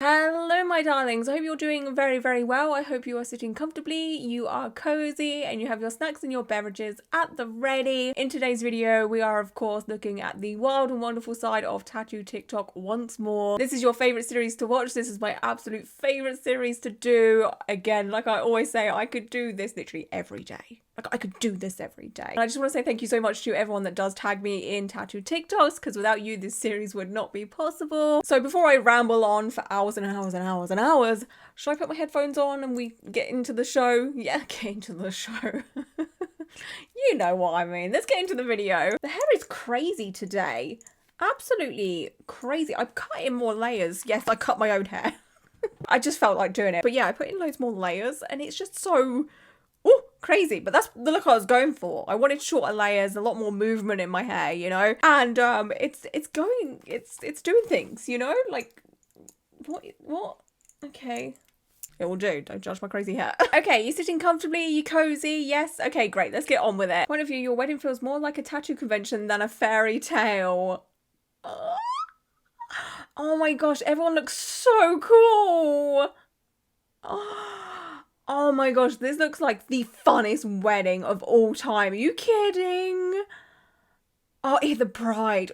Hello my darlings, I hope you're doing very, very well. I hope you are sitting comfortably, you are cozy, and you have your snacks and your beverages at the ready. In today's video, we are of course looking at the wild and wonderful side of tattoo TikTok once more. This is your favourite series to watch, this is my absolute favourite series to do. Again, like I always say, I could do this literally every day. Like, I could do this every day. And I just want to say thank you so much to everyone that does tag me in tattoo TikToks, because without you, this series would not be possible. So before I ramble on for hours and hours and hours and hours, should I put my headphones on and we get into the show? Yeah, get into the show. You know what I mean. Let's get into the video. The hair is crazy today. Absolutely crazy. I've cut in more layers. Yes, I cut my own hair. I just felt like doing it. But yeah, I put in loads more layers and it's just so... oh, crazy. But that's the look I was going for. I wanted shorter layers, a lot more movement in my hair, you know? And it's doing things, you know? Like, what? Okay. It will do. Don't judge my crazy hair. Okay, you sitting comfortably? You cozy? Yes? Okay, great. Let's get on with it. Point of view, your wedding feels more like a tattoo convention than a fairy tale. Oh my gosh, everyone looks so cool. Oh my gosh, this looks like the funnest wedding of all time. Are you kidding? Oh, the bride.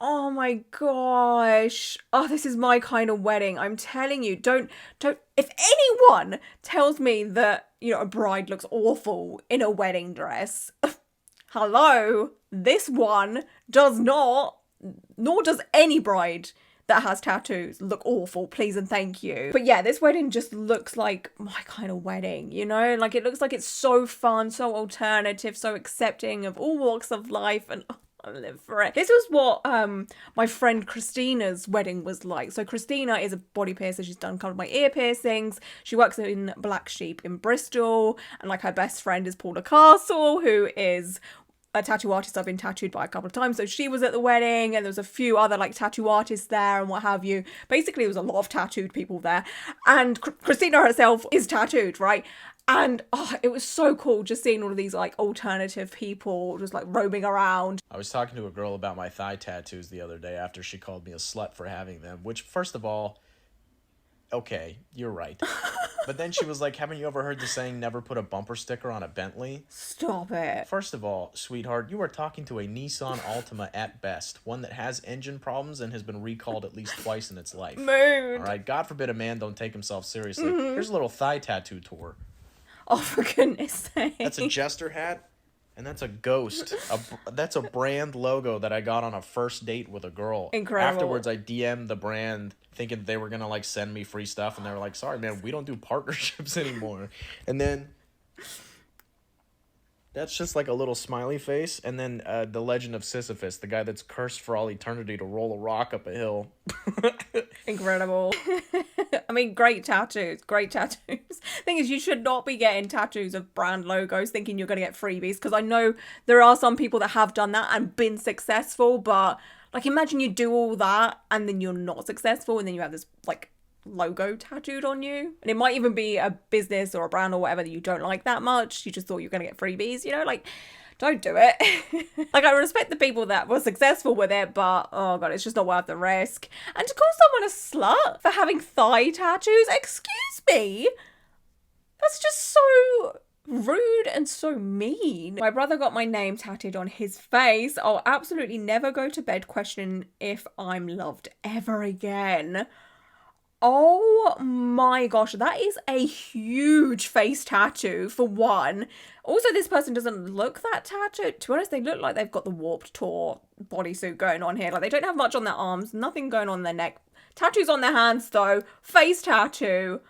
Oh my gosh. Oh, this is my kind of wedding. I'm telling you, don't, if anyone tells me that, you know, a bride looks awful in a wedding dress, hello, this one does not, nor does any bride that has tattoos look awful, please and thank you. But yeah, this wedding just looks like my kind of wedding, you know? Like, it looks like it's so fun, so alternative, so accepting of all walks of life, and I live for it. This was what my friend Christina's wedding was like. So Christina is a body piercer. She's done kind of my ear piercings. She works in Black Sheep in Bristol. And like her best friend is Paula Castle, who is a tattoo artist I've been tattooed by a couple of times. So she was at the wedding and there was a few other like tattoo artists there and what have you. Basically, there was a lot of tattooed people there. And Christina herself is tattooed, right? And oh, it was so cool just seeing all of these like alternative people just like roaming around. I was talking to a girl about my thigh tattoos the other day after she called me a slut for having them, which, first of all, okay, you're right. But then she was like, haven't you ever heard the saying, never put a bumper sticker on a Bentley? Stop it. First of all, sweetheart, you are talking to a Nissan Altima at best, one that has engine problems and has been recalled at least twice in its life. Mood. All right, God forbid a man don't take himself seriously. Here's a little thigh tattoo tour. Oh, for goodness sake. That's a jester hat, and that's a ghost. That's a brand logo that I got on a first date with a girl. Incredible. Afterwards, I DM'd the brand thinking they were going to, like, send me free stuff, and they were like, sorry, man, we don't do partnerships anymore. And then... that's just like a little smiley face, and then the legend of Sisyphus, the guy that's cursed for all eternity to roll a rock up a hill. Incredible. I mean, great tattoos, great tattoos. Thing is, you should not be getting tattoos of brand logos thinking you're going to get freebies, because I know there are some people that have done that and been successful, but like, imagine you do all that and then you're not successful and then you have this like logo tattooed on you, and it might even be a business or a brand or whatever that you don't like that much. You just thought you were gonna get freebies, you know? Like, don't do it. Like, I respect the people that were successful with it, but oh god, it's just not worth the risk. And to call someone a slut for having thigh tattoos, excuse me, that's just so rude and so mean. My brother got my name tattooed on his face. I'll absolutely never go to bed questioning if I'm loved ever again. Oh my gosh, that is a huge face tattoo for one. Also, this person doesn't look that tattooed. To be honest, they look like they've got the Warped Tour bodysuit going on here. Like, they don't have much on their arms, nothing going on their neck. Tattoos on their hands though. Face tattoo.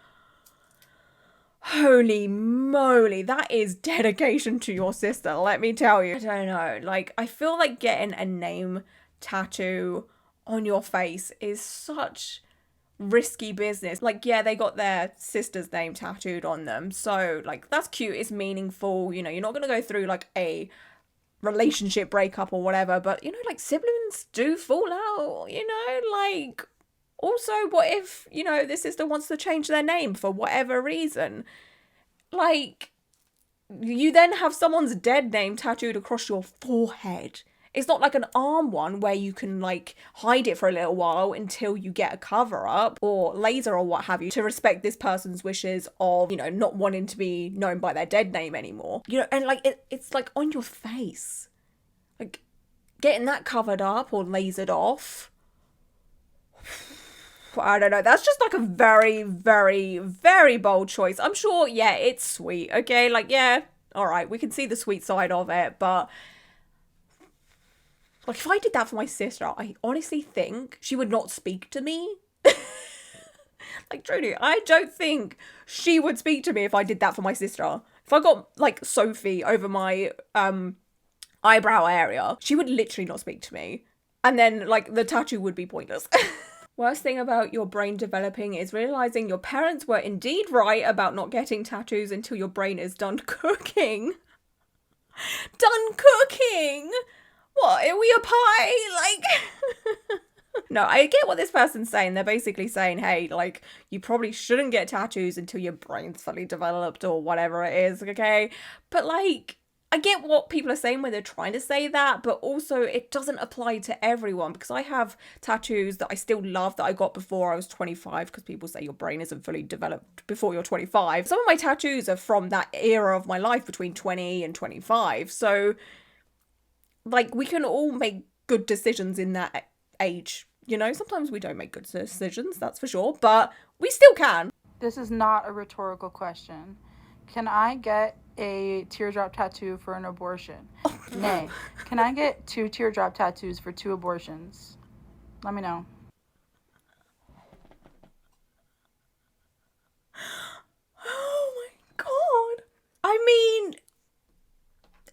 Holy moly, that is dedication to your sister, let me tell you. I don't know, like, I feel like getting a name tattoo on your face is such risky business. Like, yeah, they got their sister's name tattooed on them, so like, that's cute, it's meaningful, you know, you're not gonna go through like a relationship breakup or whatever, but you know, like, siblings do fall out, you know, like, also, what if, you know, this sister wants to change their name for whatever reason? Like, you then have someone's dead name tattooed across your forehead. It's not like an arm one where you can like hide it for a little while until you get a cover up or laser or what have you to respect this person's wishes of, you know, not wanting to be known by their dead name anymore. You know, and like it's like on your face. Like getting that covered up or lasered off. I don't know. That's just like a very, very, very bold choice. I'm sure, yeah, it's sweet. Okay, like, yeah, all right, we can see the sweet side of it, but like, if I did that for my sister, I honestly think she would not speak to me. Like, truly, I don't think she would speak to me if I did that for my sister. If I got, like, Sophie over my eyebrow area, she would literally not speak to me. And then, like, the tattoo would be pointless. Worst thing about your brain developing is realizing your parents were indeed right about not getting tattoos until your brain is done cooking. Done cooking? What, are we a pie? Like, no, I get what this person's saying. They're basically saying, hey, like, you probably shouldn't get tattoos until your brain's fully developed or whatever it is, okay? But, like, I get what people are saying when they're trying to say that, but also it doesn't apply to everyone, because I have tattoos that I still love that I got before I was 25, because people say your brain isn't fully developed before you're 25. Some of my tattoos are from that era of my life between 20 and 25. So, like, we can all make good decisions in that age. You know, sometimes we don't make good decisions, that's for sure, but we still can. This is not a rhetorical question. Can I get a teardrop tattoo for an abortion? Nay. Can I get 2 teardrop tattoos for 2 abortions? Let me know. Oh my god. I mean,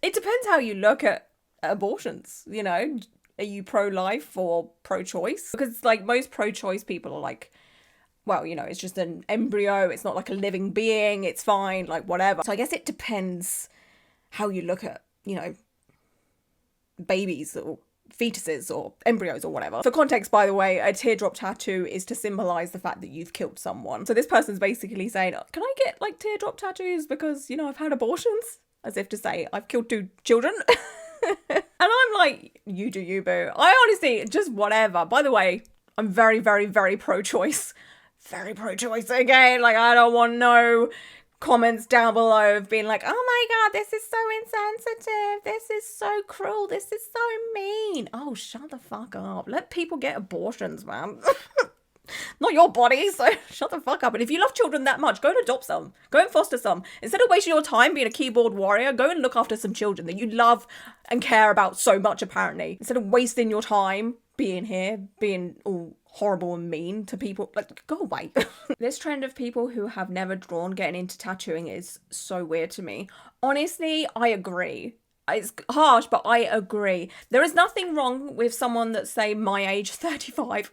it depends how you look at abortions, you know? Are you pro-life or pro-choice? Because, like, most pro-choice people are like, well, you know, it's just an embryo, it's not like a living being, it's fine, like, whatever. So I guess it depends how you look at, you know, babies or fetuses or embryos or whatever. For context, by the way, a teardrop tattoo is to symbolize the fact that you've killed someone. So this person's basically saying, can I get, like, teardrop tattoos because, you know, I've had abortions? As if to say, I've killed 2 children. And I'm like, you do you, boo. I honestly, just whatever. By the way, I'm very, very, very pro-choice. Very pro-choice again. Like, I don't want no comments down below of being like, oh my god, this is so insensitive. This is so cruel. This is so mean. Oh, shut the fuck up. Let people get abortions, man. Not your body, so shut the fuck up. And if you love children that much, go and adopt some. Go and foster some. Instead of wasting your time being a keyboard warrior, go and look after some children that you love and care about so much, apparently. Instead of wasting your time being here, being all horrible and mean to people, like, go away. This trend of people who have never drawn getting into tattooing is so weird to me. Honestly, I agree. It's harsh, but I agree. There is nothing wrong with someone that's, say, my age, 35.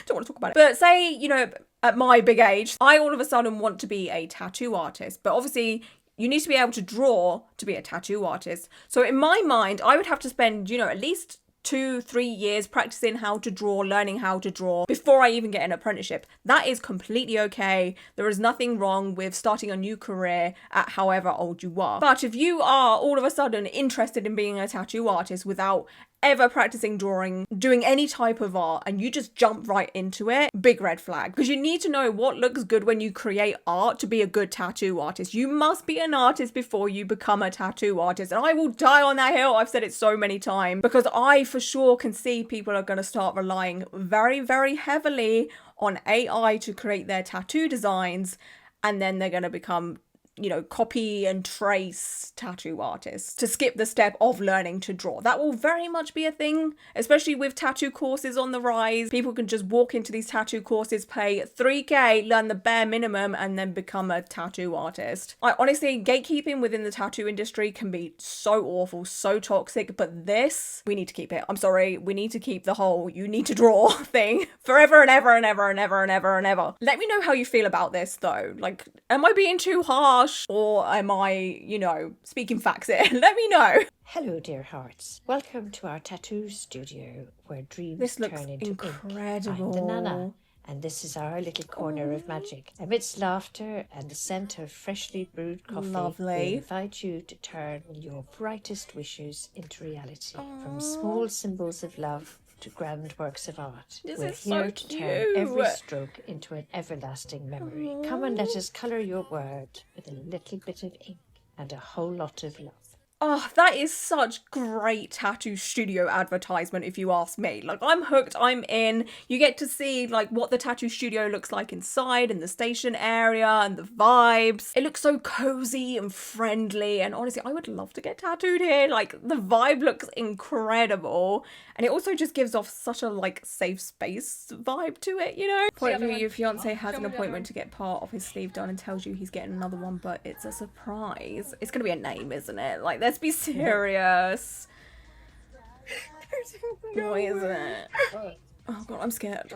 Don't want to talk about it. But say, you know, at my big age, I all of a sudden want to be a tattoo artist. But obviously, you need to be able to draw to be a tattoo artist. So in my mind, I would have to spend, you know, at least 2-3 years practicing how to draw, learning how to draw before I even get an apprenticeship. That is completely okay. There is nothing wrong with starting a new career at however old you are. But if you are all of a sudden interested in being a tattoo artist without ever practicing drawing, doing any type of art, and you just jump right into it, big red flag. Because you need to know what looks good when you create art to be a good tattoo artist. You must be an artist before you become a tattoo artist. And I will die on that hill. I've said it so many times, because I for sure can see people are going to start relying very, very heavily on AI to create their tattoo designs. And then they're going to become, you know, copy and trace tattoo artists to skip the step of learning to draw. That will very much be a thing, especially with tattoo courses on the rise. People can just walk into these tattoo courses, pay $3K, learn the bare minimum, and then become a tattoo artist. I honestly, gatekeeping within the tattoo industry can be so awful, so toxic, but this, we need to keep it. I'm sorry, we need to keep the whole you need to draw thing forever and ever and ever and ever and ever and ever. Let me know how you feel about this though. Like, am I being too harsh? Or am I, you know, speaking facts here? Let me know. Hello, dear hearts. Welcome to our tattoo studio where dreams This looks turn into incredible. ink. I'm the Nana, And this is our little corner of magic. Amidst laughter and the scent of freshly brewed coffee, Lovely. we invite you to turn your brightest wishes into reality. From small symbols of love to grand works of art. This We're is so here to turn cute. every stroke into an everlasting memory. Come and let us colour your word with a little bit of ink and a whole lot of love. Oh, that is such great tattoo studio advertisement, if you ask me. Like, I'm hooked, I'm in. You get to see, like, what the tattoo studio looks like inside and the station area and the vibes. It looks so cozy and friendly, and honestly, I would love to get tattooed here. Like, the vibe looks incredible, and it also just gives off such a, like, safe space vibe to it, you know? Point of view, your fiance has an appointment to get part of his sleeve done and tells you he's getting another one, but it's a surprise. It's gonna be a name, isn't it? Like, let's be serious. What is it? Oh god, I'm scared.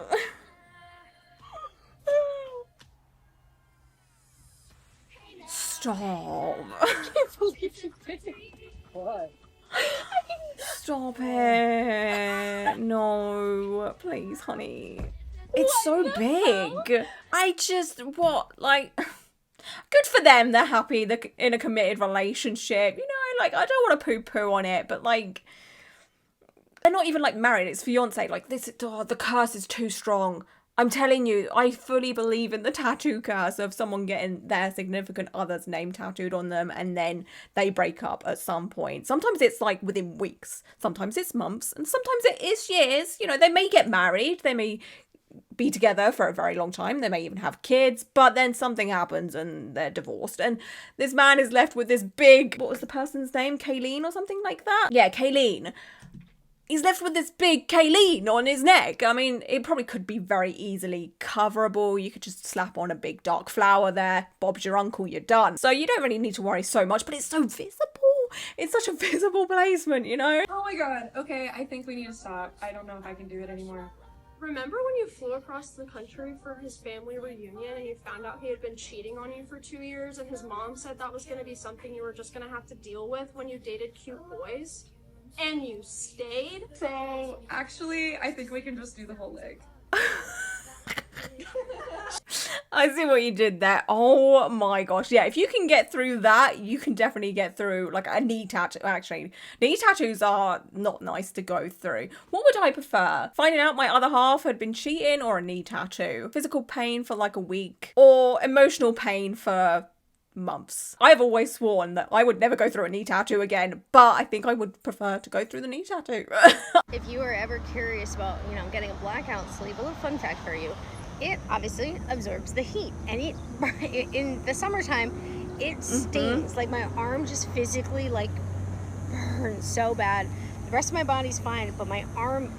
Stop. I can't believe you did it. What? Stop it. No, please, honey. It's so big. I just, what, like... Good for them, they're happy, they're in a committed relationship, you know, like, I don't want to poo-poo on it, but, like, they're not even, like, married, it's fiancé, like, this, oh, the curse is too strong. I'm telling you, I fully believe in the tattoo curse of someone getting their significant other's name tattooed on them and then they break up at some point. Sometimes it's, like, within weeks, sometimes it's months, and sometimes it is years, you know, they may get married, they may be together for a very long time, they may even have kids, but then something happens and they're divorced, and this man is left with this big, what was the person's name, Kayleen or something like that? Yeah, Kayleen. He's left with this big Kayleen on his neck. I mean, it probably could be very easily coverable. You could just slap on a big dark flower there, Bob's your uncle, you're done. So you don't really need to worry so much, but it's so visible. It's such a visible placement, you know? Oh my god. Okay, I think we need to stop. I don't know if I can do it anymore. Remember when you flew across the country for his family reunion and you found out he had been cheating on you for 2 years and his mom said that was going to be something you were just going to have to deal with when you dated cute boys? And you stayed? So, actually, I think we can just do the whole leg. I see what you did there. Oh my gosh. Yeah, if you can get through that, you can definitely get through like a knee tattoo. Actually, knee tattoos are not nice to go through. What would I prefer? Finding out my other half had been cheating or a knee tattoo? Physical pain for like a week or emotional pain for months. I've always sworn that I would never go through a knee tattoo again, but I think I would prefer to go through the knee tattoo. If you are ever curious about, getting a blackout sleeve, a little fun fact for you. It obviously absorbs the heat, and it in the summertime, it stings. Like my arm just physically like burns so bad. The rest of my body's fine, but my arm,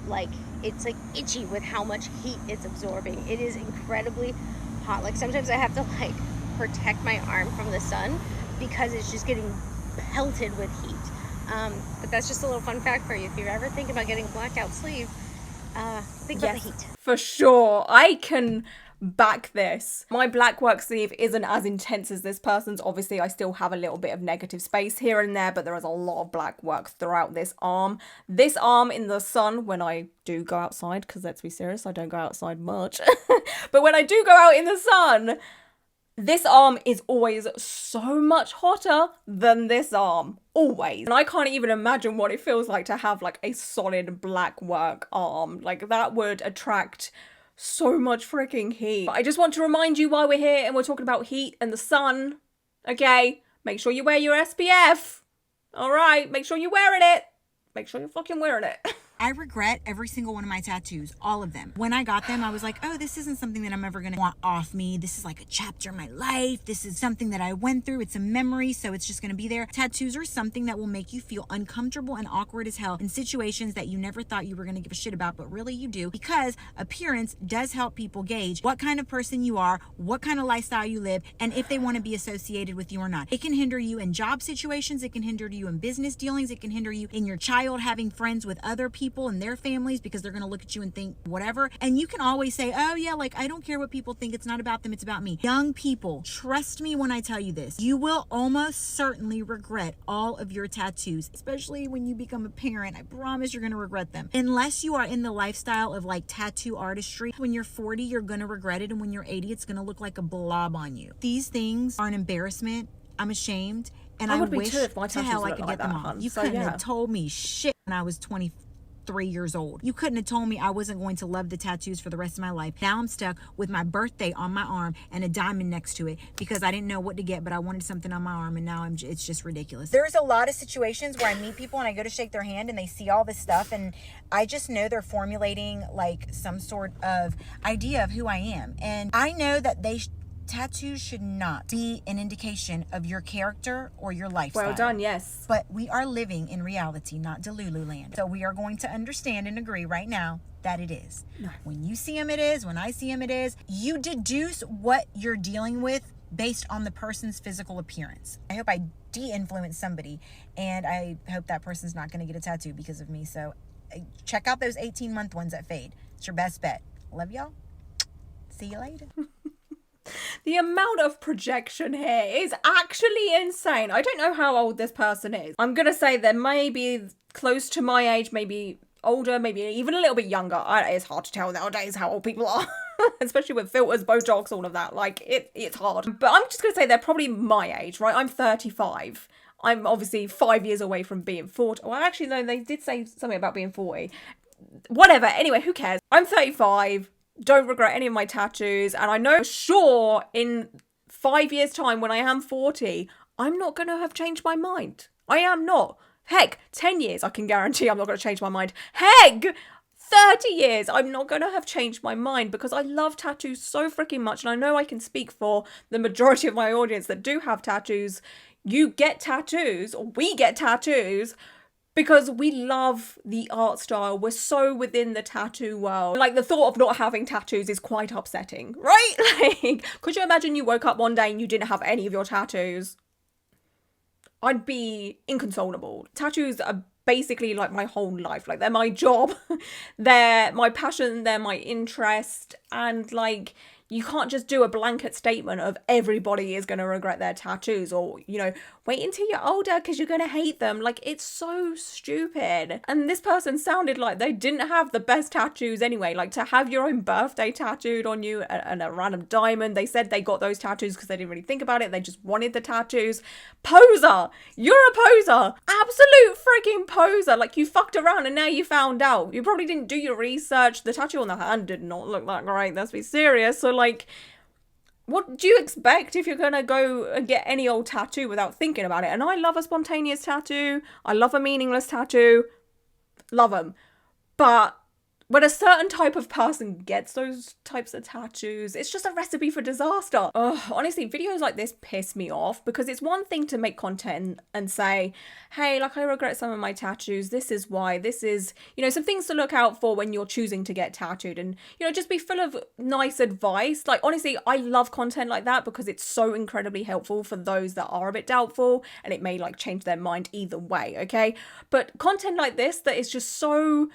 it's like itchy with how much heat it's absorbing. It is incredibly hot. Like sometimes I have to protect my arm from the sun because it's just getting pelted with heat. But that's just a little fun fact for you. If you're ever thinking about getting a blackout sleeve, think about the heat. For sure. I can back this. My black work sleeve isn't as intense as this person's. Obviously, I still have a little bit of negative space here and there, but there is a lot of black work throughout this arm. This arm in the sun, when I do go outside, because let's be serious, I don't go outside much. But when I do go out in the sun, this arm is always so much hotter than this arm. Always. And I can't even imagine what it feels like to have like a solid black work arm. Like that would attract so much freaking heat. But I just want to remind you while we're here and we're talking about heat and the sun, okay, make sure you wear your SPF. All right, make sure you're wearing it. Make sure you're fucking wearing it. I regret every single one of my tattoos, all of them. When I got them, I was like, oh, this isn't something that I'm ever gonna want off me. This is like a chapter in my life. This is something that I went through. It's a memory, so it's just gonna be there. Tattoos are something that will make you feel uncomfortable and awkward as hell in situations that you never thought you were gonna give a shit about, but really you do, because appearance does help people gauge what kind of person you are, what kind of lifestyle you live, and if they wanna be associated with you or not. It can hinder you in job situations. It can hinder you in business dealings. It can hinder you in your child having friends with other people. people and their families because they're going to look at you and think whatever. And you can always say, oh yeah, like I don't care what people think. It's not about them. It's about me. Young people, trust me when I tell you this. You will almost certainly regret all of your tattoos, especially when you become a parent. I promise you're going to regret them. Unless you are in the lifestyle of like tattoo artistry. When you're 40, you're going to regret it. And when you're 80, it's going to look like a blob on you. These things are an embarrassment. I'm ashamed. And I wish to hell I could get them off. You couldn't have told me shit when I was 23 years old. You couldn't have told me I wasn't going to love the tattoos for the rest of my life. Now I'm stuck with my birthday on my arm and a diamond next to it because I didn't know what to get, but I wanted something on my arm, and now it's just ridiculous. There's a lot of situations where I meet people and I go to shake their hand and they see all this stuff, and I just know they're formulating like some sort of idea of who I am. And I know that tattoos should not be an indication of your character or your lifestyle. Well done, yes. But we are living in reality, not Delulu land. So we are going to understand and agree right now that it is. No. When you see him, it is. When I see him, it is. You deduce what you're dealing with based on the person's physical appearance. I hope I de-influence somebody, and I hope that person's not going to get a tattoo because of me. So check out those 18-month ones at Fade. It's your best bet. Love y'all. See you later. The amount of projection here is actually insane. I don't know how old this person is. I'm going to say they may be close to my age, maybe older, maybe even a little bit younger. It's hard to tell nowadays how old people are, especially with filters, Botox, all of that. Like, it's hard. But I'm just going to say they're probably my age, right? I'm 35. I'm obviously 5 years away from being 40. Well, actually, no, they did say something about being 40. Whatever. Anyway, who cares? I'm 35. Don't regret any of my tattoos, and I know for sure in 5 years' time when I am 40, I'm not going to have changed my mind. I am not. Heck, 10 years, I can guarantee I'm not going to change my mind. Heck, 30 years, I'm not going to have changed my mind because I love tattoos so freaking much, and I know I can speak for the majority of my audience that do have tattoos. You get tattoos, or we get tattoos, because we love the art style. We're so within the tattoo world. Like, the thought of not having tattoos is quite upsetting, right? Like, could you imagine you woke up one day and you didn't have any of your tattoos? I'd be inconsolable. Tattoos are basically like my whole life. Like, they're my job. They're my passion. They're my interest. And like, you can't just do a blanket statement of everybody is going to regret their tattoos, or, you know, wait until you're older because you're going to hate them. Like, it's so stupid. And this person sounded like they didn't have the best tattoos anyway. Like, to have your own birthday tattooed on you and a random diamond. They said they got those tattoos because they didn't really think about it. They just wanted the tattoos. Poser! You're a poser! Absolute freaking poser! Like, you fucked around and now you found out. You probably didn't do your research. The tattoo on the hand did not look that great. Let's be serious. So, like, what do you expect if you're going to go and get any old tattoo without thinking about it? And I love a spontaneous tattoo. I love a meaningless tattoo. Love them. But when a certain type of person gets those types of tattoos, it's just a recipe for disaster. Honestly, videos like this piss me off because it's one thing to make content and say, hey, like, I regret some of my tattoos. This is why. This is, you know, some things to look out for when you're choosing to get tattooed, and, you know, just be full of nice advice. Like, honestly, I love content like that because it's so incredibly helpful for those that are a bit doubtful, and it may like change their mind either way, okay? But content like this that is just so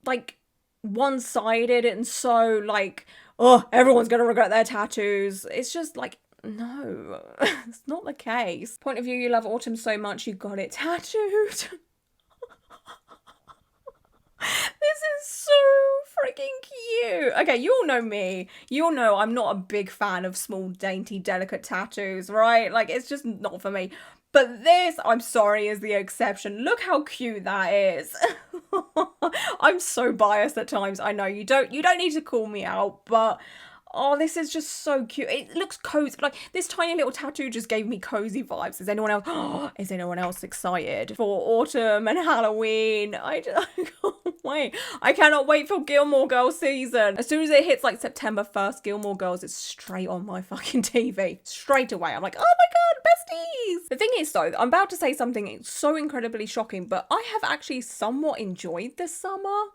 like one-sided and so like, oh, everyone's gonna regret their tattoos. It's just like, no, it's not the case. Point of view, you love autumn so much you got it tattooed. This is so freaking cute. Okay, you all know me. You all know I'm not a big fan of small, dainty, delicate tattoos, right? Like, it's just not for me. But this, I'm sorry, is the exception. Look how cute that is. I'm so biased at times. I know you don't need to call me out, but oh, this is just so cute. It looks cozy. Like, this tiny little tattoo just gave me cozy vibes. Is anyone else excited for autumn and Halloween? I can't wait. I cannot wait for Gilmore Girls season. As soon as it hits like September 1st, Gilmore Girls is straight on my fucking TV. Straight away. I'm like, oh my god, besties. The thing is though, I'm about to say something so incredibly shocking, but I have actually somewhat enjoyed this summer.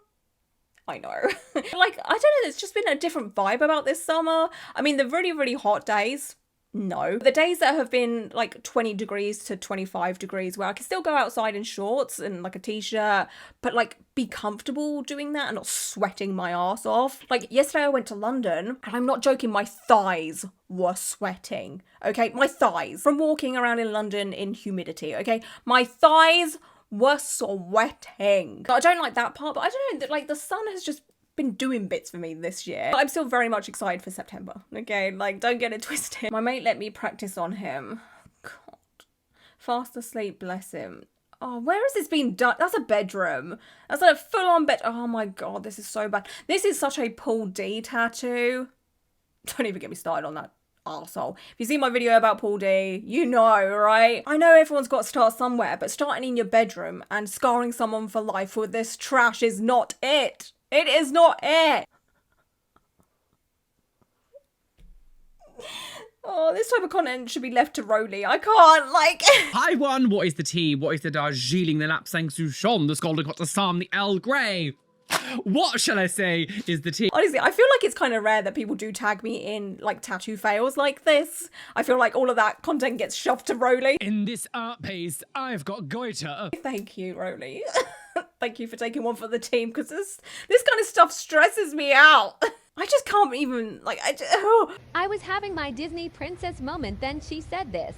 I know. Like, I don't know, there's just been a different vibe about this summer. I mean, the really, really hot days, No. The days that have been like 20 degrees to 25 degrees where I can still go outside in shorts and like a t-shirt, but like be comfortable doing that and not sweating my ass off. Like yesterday I went to London and I'm not joking, my thighs were sweating. Okay, my thighs from walking around in London in humidity. Okay, my thighs were sweating. I don't like that part, but I don't know, like the sun has just been doing bits for me this year. But I'm still very much excited for September. Okay, like don't get it twisted. My mate let me practice on him. God. Fast asleep, bless him. Oh, where has this been done? That's a bedroom. That's a full-on bed. Oh my God, this is so bad. This is such a Paul D tattoo. Don't even get me started on that arsehole. If you see my video about Paul D, you know, right? I know everyone's got to start somewhere, but starting in your bedroom and scarring someone for life with this trash is not it. It is not it. Oh, this type of content should be left to Roly. I can't, like... Hi, one. What is the tea? What is the Darjeeling, the Lapsang Souchon, the Scalding Hot Assam, the Earl Grey? What shall I say is the tea? Honestly, I feel like it's kind of rare that people do tag me in, like, tattoo fails like this. I feel like all of that content gets shoved to Roly. In this art piece, I've got goiter. Thank you, Roly. Thank you for taking one for the team, because this kind of stuff stresses me out. I just can't even, like, I was having my Disney princess moment, then she said this.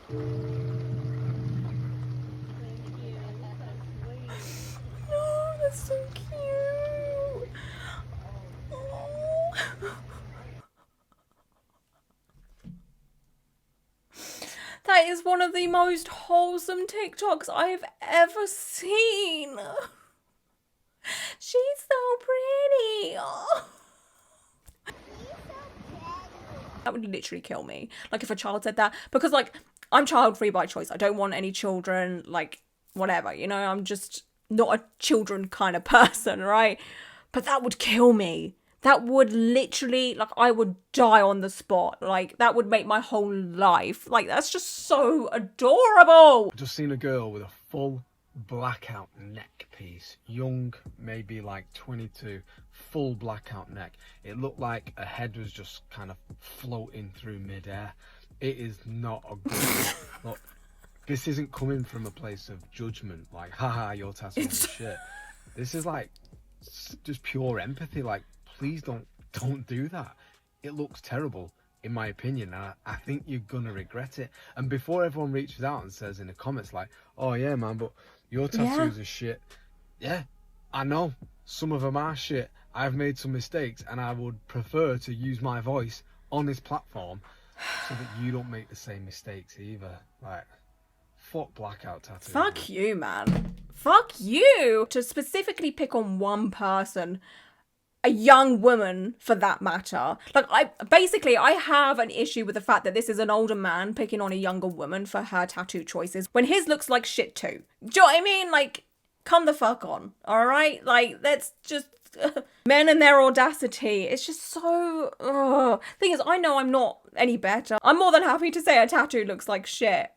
No, that's so cute. Oh. That is one of the most wholesome TikToks I've ever seen. She's so pretty. Oh. That would literally kill me. Like if a child said that, because like I'm child free by choice. I don't want any children, like whatever, you know, I'm just not a children kind of person, right? But that would kill me. That would literally, like, I would die on the spot. Like, that would make my whole life. Like, that's just so adorable. I've just seen a girl with a full blackout neck piece. Young, maybe like 22, full blackout neck. It looked like her head was just kind of floating through midair. It is not a good look. This isn't coming from a place of judgment, like, haha, your tattoo is shit. This is like, just pure empathy, like, please don't do that. It looks terrible, in my opinion, and I think you're gonna regret it. And before everyone reaches out and says in the comments like, oh yeah man, but your tattoos are shit. Yeah, I know, some of them are shit. I've made some mistakes and I would prefer to use my voice on this platform so that you don't make the same mistakes either. Like, fuck blackout tattoos. Fuck you, man. Fuck you. To specifically pick on one person, a young woman for that matter. Like, I have an issue with the fact that this is an older man picking on a younger woman for her tattoo choices when his looks like shit too. Do you know what I mean? Like, come the fuck on, all right? Like, that's just men and their audacity. It's just so thing is, I know I'm not any better. I'm more than happy to say a tattoo looks like shit,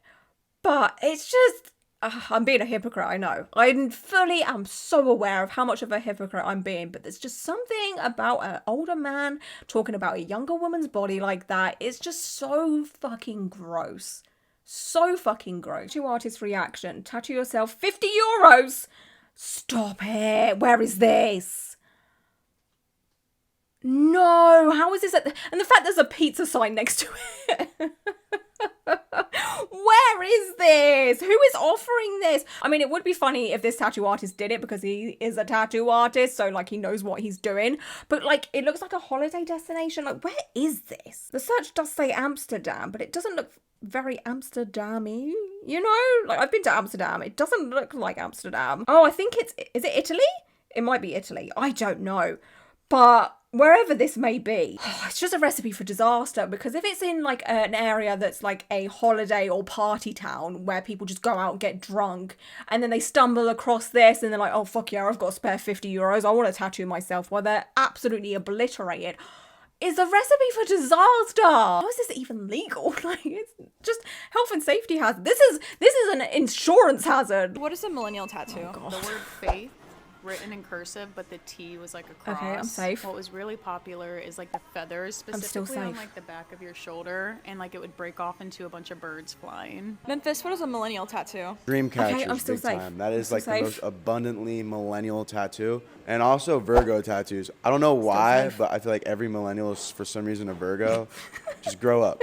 but it's just I'm being a hypocrite, I know. I am so aware of how much of a hypocrite I'm being, but there's just something about an older man talking about a younger woman's body like that. It's just so fucking gross. So fucking gross. Tattoo artist reaction. Tattoo yourself, 50 euros. Stop it. Where is this? No, how is this and the fact there's a pizza sign next to it. Where is this? Who is offering this? I mean, it would be funny if this tattoo artist did it because he is a tattoo artist, so like he knows what he's doing. But like, it looks like a holiday destination. Like, where is this? The search does say Amsterdam, but it doesn't look very Amsterdam-y, you know? Like, I've been to Amsterdam. It doesn't look like Amsterdam. Oh, I think is it Italy? It might be Italy. I don't know. But wherever this may be, it's just a recipe for disaster, because if it's in like an area that's like a holiday or party town where people just go out and get drunk and then they stumble across this and they're like, oh fuck yeah, I've got a spare 50 euros, I want to tattoo myself, while they're absolutely obliterated. is a recipe for disaster. How is this even legal? Like, it's just health and safety hazard. This is an insurance hazard. What is a millennial tattoo? Oh, The word faith written in cursive, but the T was like a cross. Okay, I'm safe. What was really popular is like the feathers specifically on like the back of your shoulder, and like it would break off into a bunch of birds flying. Memphis, what is a millennial tattoo? Dream catchers, Okay, I'm still big safe. time. That is I'm like still the safe. most abundantly millennial tattoo. And also Virgo tattoos. I don't know why, safe. but I feel like every millennial is for some reason a Virgo. Just grow up.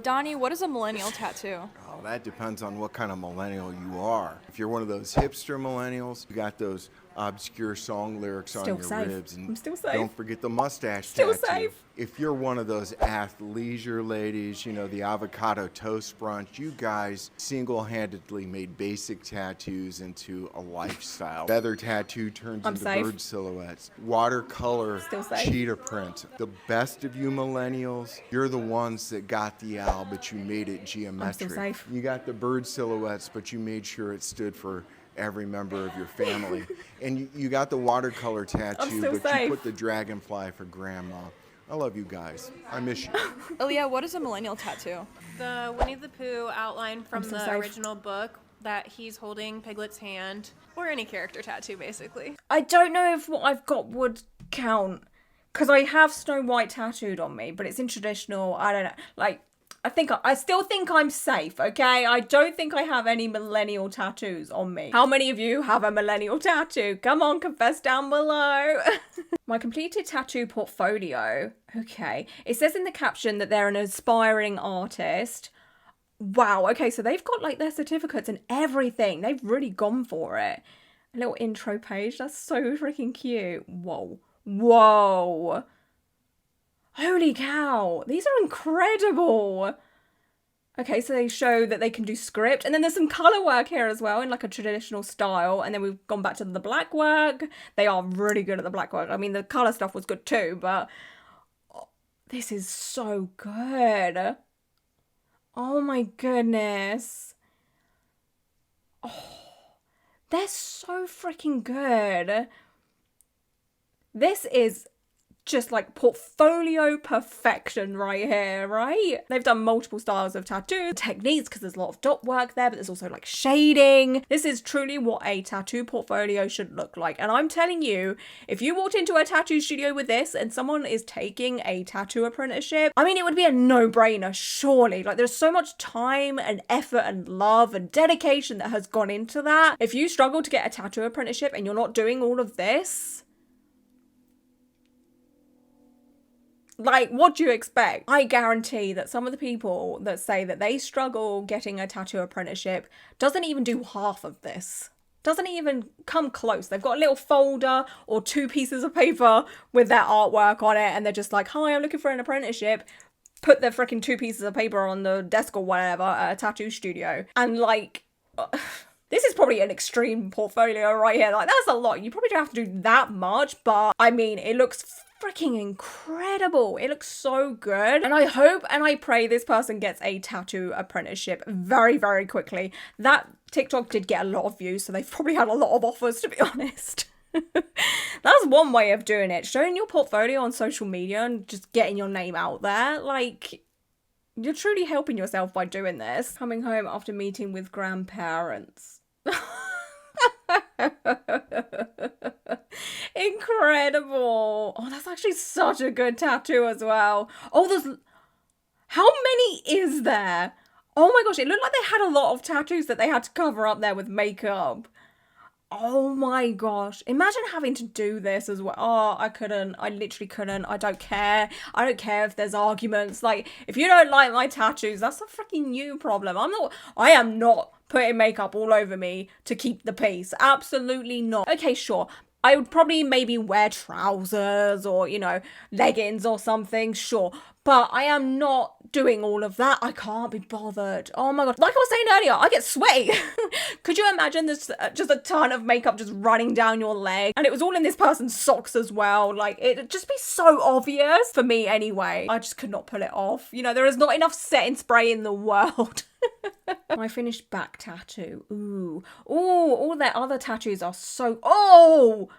Donnie, what is a millennial tattoo? Oh, that depends on what kind of millennial you are. If you're one of those hipster millennials, you got those obscure song lyrics on Still your safe. ribs. And I'm still safe. don't forget the mustache Still tattoo. safe. If you're one of those athleisure ladies, you know, the avocado toast brunch, you guys single-handedly made basic tattoos into a lifestyle. Feather tattoo turns I'm into safe. bird silhouettes. Watercolor Still safe. cheetah print. The best of you millennials, you're the ones that got the owl, but you made it geometric. safe. You got the bird silhouettes, but you made sure it stood for every member of your family. And you got the watercolor tattoo, still but safe. you put the dragonfly for grandma. I love you guys. I miss you. Aaliyah, what is a millennial tattoo? The Winnie the Pooh outline from so the safe. original book that he's holding Piglet's hand, or any character tattoo, basically. I don't know if what I've got would count, because I have Snow White tattooed on me, but it's in traditional. I don't know. Like, I still think I'm safe, okay? I don't think I have any millennial tattoos on me. How many of you have a millennial tattoo? Come on, confess down below. My completed tattoo portfolio. Okay. It says in the caption that they're an aspiring artist. Wow. Okay, so they've got like their certificates and everything. They've really gone for it. A little intro page. That's so freaking cute. Whoa. Whoa. Holy cow. These are incredible. Okay, so they show that they can do script. And then there's some colour work here as well in like a traditional style. And then we've gone back to the black work. They are really good at the black work. I mean, the colour stuff was good too, but this is so good. Oh my goodness. Oh, they're so freaking good. This is just like portfolio perfection right here, right? They've done multiple styles of tattoo techniques because there's a lot of dot work there, but there's also like shading. This is truly what a tattoo portfolio should look like. And I'm telling you, if you walked into a tattoo studio with this and someone is taking a tattoo apprenticeship, I mean, it would be a no-brainer, surely. Like, there's so much time and effort and love and dedication that has gone into that. If you struggle to get a tattoo apprenticeship and you're not doing all of this, like, what do you expect? I guarantee that some of the people that say that they struggle getting a tattoo apprenticeship doesn't even do half of this. Doesn't even come close. They've got a little folder or 2 pieces of paper with their artwork on it, and they're just like, hi, I'm looking for an apprenticeship. Put their freaking 2 pieces of paper on the desk or whatever at a tattoo studio. And like, this is probably an extreme portfolio right here. Like, that's a lot. You probably don't have to do that much, but I mean, it looks freaking incredible. It looks so good. And I hope and I pray this person gets a tattoo apprenticeship very, very quickly. That TikTok did get a lot of views, so they've probably had a lot of offers, to be honest. That's one way of doing it. Showing your portfolio on social media and just getting your name out there. Like, you're truly helping yourself by doing this. Coming home after meeting with grandparents. Incredible. Oh, that's actually such a good tattoo as well. Oh, there's... How many is there? Oh my gosh, it looked like they had a lot of tattoos that they had to cover up there with makeup. Oh my gosh. Imagine having to do this as well. Oh, I couldn't. I literally couldn't. I don't care. I don't care if there's arguments. Like, if you don't like my tattoos, that's a freaking you problem. I am not putting makeup all over me to keep the peace. Absolutely not. Okay, sure. I would probably maybe wear trousers or, you know, leggings or something, sure. But I am not doing all of that. I can't be bothered. Oh my god. Like I was saying earlier, I get sweaty. Could you imagine this, just a ton of makeup just running down your leg? And it was all in this person's socks as well. Like, it'd just be so obvious. For me anyway. I just could not pull it off. You know, there is not enough setting spray in the world. My finished back tattoo. Ooh. Ooh, all their other tattoos are so... Oh!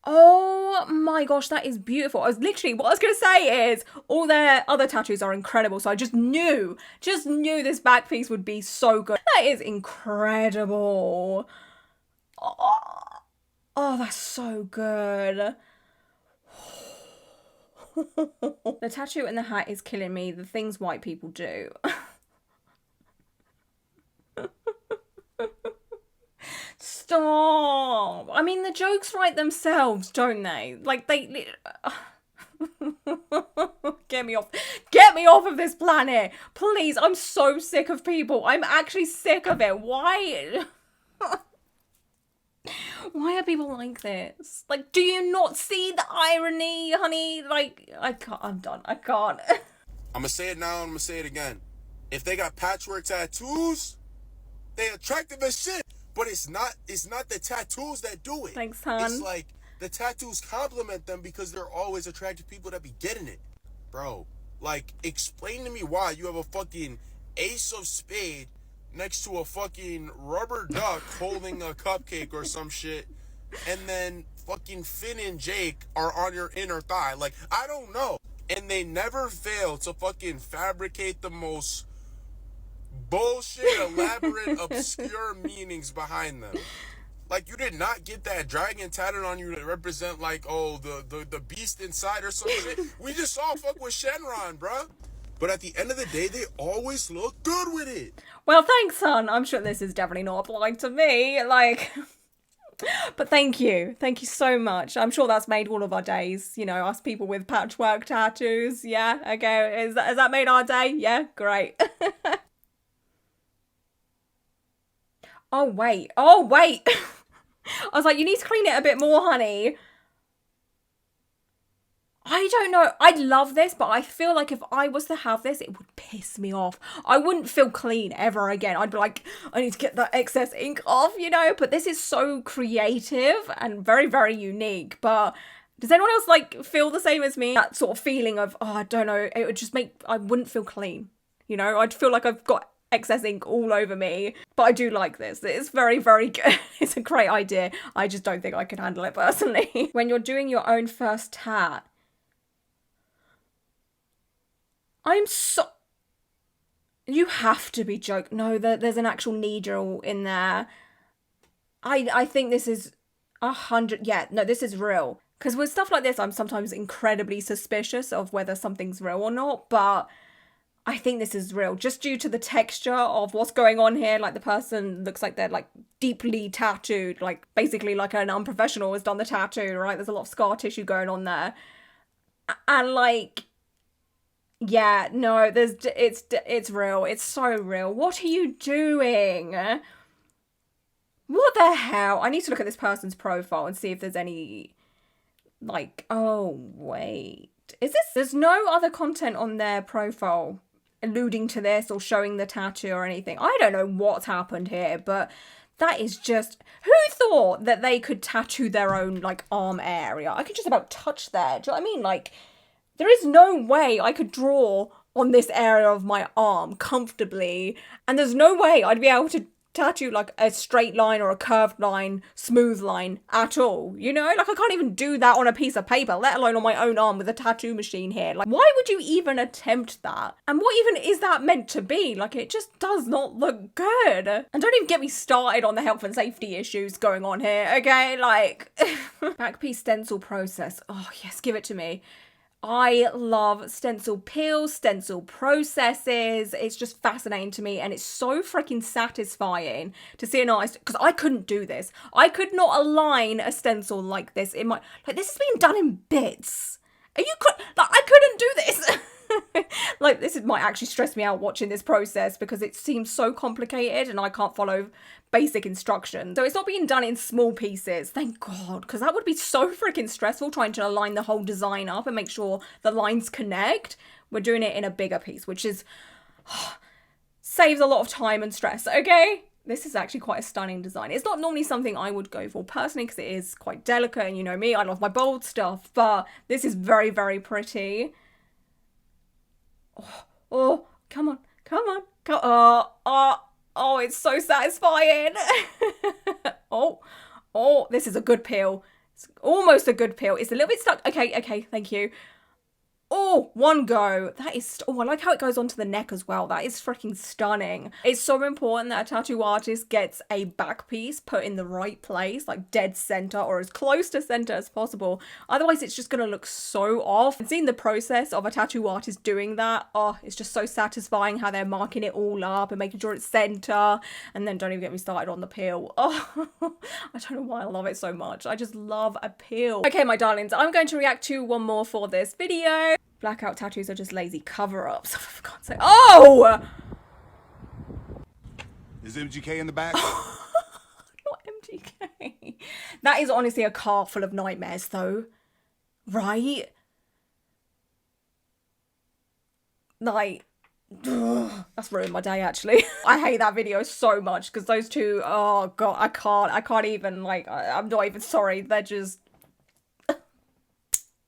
Oh my gosh, that is beautiful. I was literally, what I was going to say is all their other tattoos are incredible. So I just knew this back piece would be so good. That is incredible. Oh, that's so good. The tattoo and the hat is killing me. The things white people do. Stop. I mean, the jokes write themselves, don't they? Like, they... Get me off of this planet. Please, I'm so sick of people. I'm actually sick of it. Why? Why are people like this? Like, do you not see the irony, honey? Like, I can't. I'm done. I can't. I'm gonna say it now and I'm gonna say it again. If they got patchwork tattoos, they attractive as shit. But it's not the tattoos that do it. Thanks, hon. It's like the tattoos compliment them because they're always attractive people that be getting it. Bro, like, explain to me why you have a fucking ace of spade next to a fucking rubber duck holding a cupcake or some shit, and then fucking Finn and Jake are on your inner thigh. Like, I don't know. And they never fail to fucking fabricate the most bullshit, elaborate, obscure meanings behind them. Like, you did not get that dragon tatted on you to represent, like, oh, the beast inside or some shit. We just saw fuck with Shenron, bruh. But at the end of the day, they always look good with it. Well, thanks, son. I'm sure this is definitely not applied to me. Like, but thank you. Thank you so much. I'm sure that's made all of our days. You know, us people with patchwork tattoos. Yeah, okay. Has that made our day? Yeah, great. Oh, wait. Oh, wait. I was like, you need to clean it a bit more, honey. I don't know. I'd love this, but I feel like if I was to have this, it would piss me off. I wouldn't feel clean ever again. I'd be like, I need to get that excess ink off, you know? But this is so creative and very, very unique. But does anyone else, like, feel the same as me? That sort of feeling of, oh, I don't know. It would just I wouldn't feel clean. You know? I'd feel like I've got excess ink all over me. But I do like this. It's very, very good. It's a great idea. I just don't think I could handle it personally. When you're doing your own first tat, you have to be joking. No, there's an actual needle in there. I think this is 100. Yeah, no, this is real. Because with stuff like this, I'm sometimes incredibly suspicious of whether something's real or not. But I think this is real. Just due to the texture of what's going on here. Like, the person looks like they're, like, deeply tattooed. Like, basically like an unprofessional has done the tattoo, right? There's a lot of scar tissue going on there. And, like... yeah, no, it's real. It's so real. What are you doing? What the hell? I need to look at this person's profile and see if there's any, like, oh, wait. There's no other content on their profile alluding to this or showing the tattoo or anything. I don't know what's happened here, but that is just... who thought that they could tattoo their own, like, arm area? I could just about touch there. Do you know what I mean? Like... there is no way I could draw on this area of my arm comfortably. And there's no way I'd be able to tattoo like a straight line or a curved line, smooth line at all. You know, like I can't even do that on a piece of paper, let alone on my own arm with a tattoo machine here. Like, why would you even attempt that? And what even is that meant to be? Like, it just does not look good. And don't even get me started on the health and safety issues going on here, okay? Like, back piece stencil process. Oh yes, give it to me. I love stencil peels, stencil processes. It's just fascinating to me, and it's so freaking satisfying to see an artist, because I couldn't do this. I could not align a stencil like this in my, like, this is being done in bits. I couldn't do this. Like, this might actually stress me out watching this process because it seems so complicated and I can't follow basic instructions. So it's not being done in small pieces, thank God, because that would be so freaking stressful trying to align the whole design up and make sure the lines connect. We're doing it in a bigger piece, which is saves a lot of time and stress, okay? This is actually quite a stunning design. It's not normally something I would go for personally because it is quite delicate, and you know me, I love my bold stuff, but this is very, very pretty. Oh, come on. Oh, it's so satisfying. Oh, this is a good peel. It's almost a good peel. It's a little bit stuck. Okay, thank you. Oh, one go. That is, oh, I like how it goes onto the neck as well. That is freaking stunning. It's so important that a tattoo artist gets a back piece put in the right place, like dead center or as close to center as possible. Otherwise, it's just gonna look so off. And seeing the process of a tattoo artist doing that, oh, it's just so satisfying how they're marking it all up and making sure it's center. And then don't even get me started on the peel. Oh, I don't know why I love it so much. I just love a peel. Okay, my darlings, I'm going to react to one more for this video. Blackout tattoos are just lazy cover-ups. For God's sake. Oh! Is MGK in the back? Not MGK. That is honestly a car full of nightmares, though. Right? Like, ugh, that's ruined my day, actually. I hate that video so much because those two, oh God, I can't even, like, I'm not even sorry. They're just...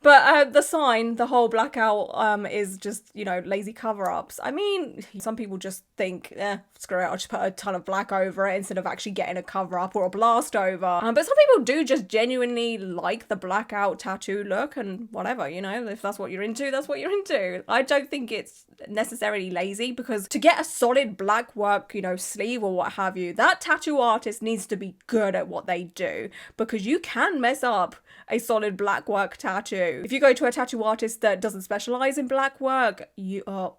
But the sign, the whole blackout, is just, you know, lazy cover-ups. I mean, some people just think, screw it, I'll just put a ton of black over it instead of actually getting a cover-up or a blast over. But some people do just genuinely like the blackout tattoo look and whatever, you know, if that's what you're into, that's what you're into. I don't think it's necessarily lazy because to get a solid black work, you know, sleeve or what have you, that tattoo artist needs to be good at what they do because you can mess up a solid black work tattoo. If you go to a tattoo artist that doesn't specialize in black work, you are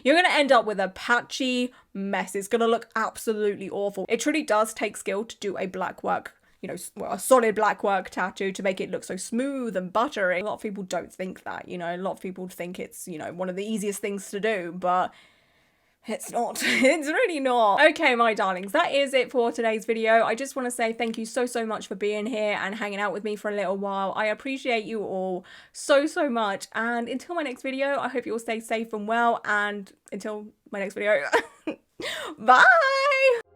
you're gonna end up with a patchy mess. It's gonna look absolutely awful. It truly does take skill to do a black work, you know, well, a solid black work tattoo to make it look so smooth and buttery. A lot of people don't think that, you know, a lot of people think it's, you know, one of the easiest things to do, but it's not. It's really not. Okay, my darlings, that is it for today's video. I just want to say thank you so much for being here and hanging out with me for a little while. I appreciate you all so much. And until my next video, I hope you all stay safe and well. And until my next video, bye!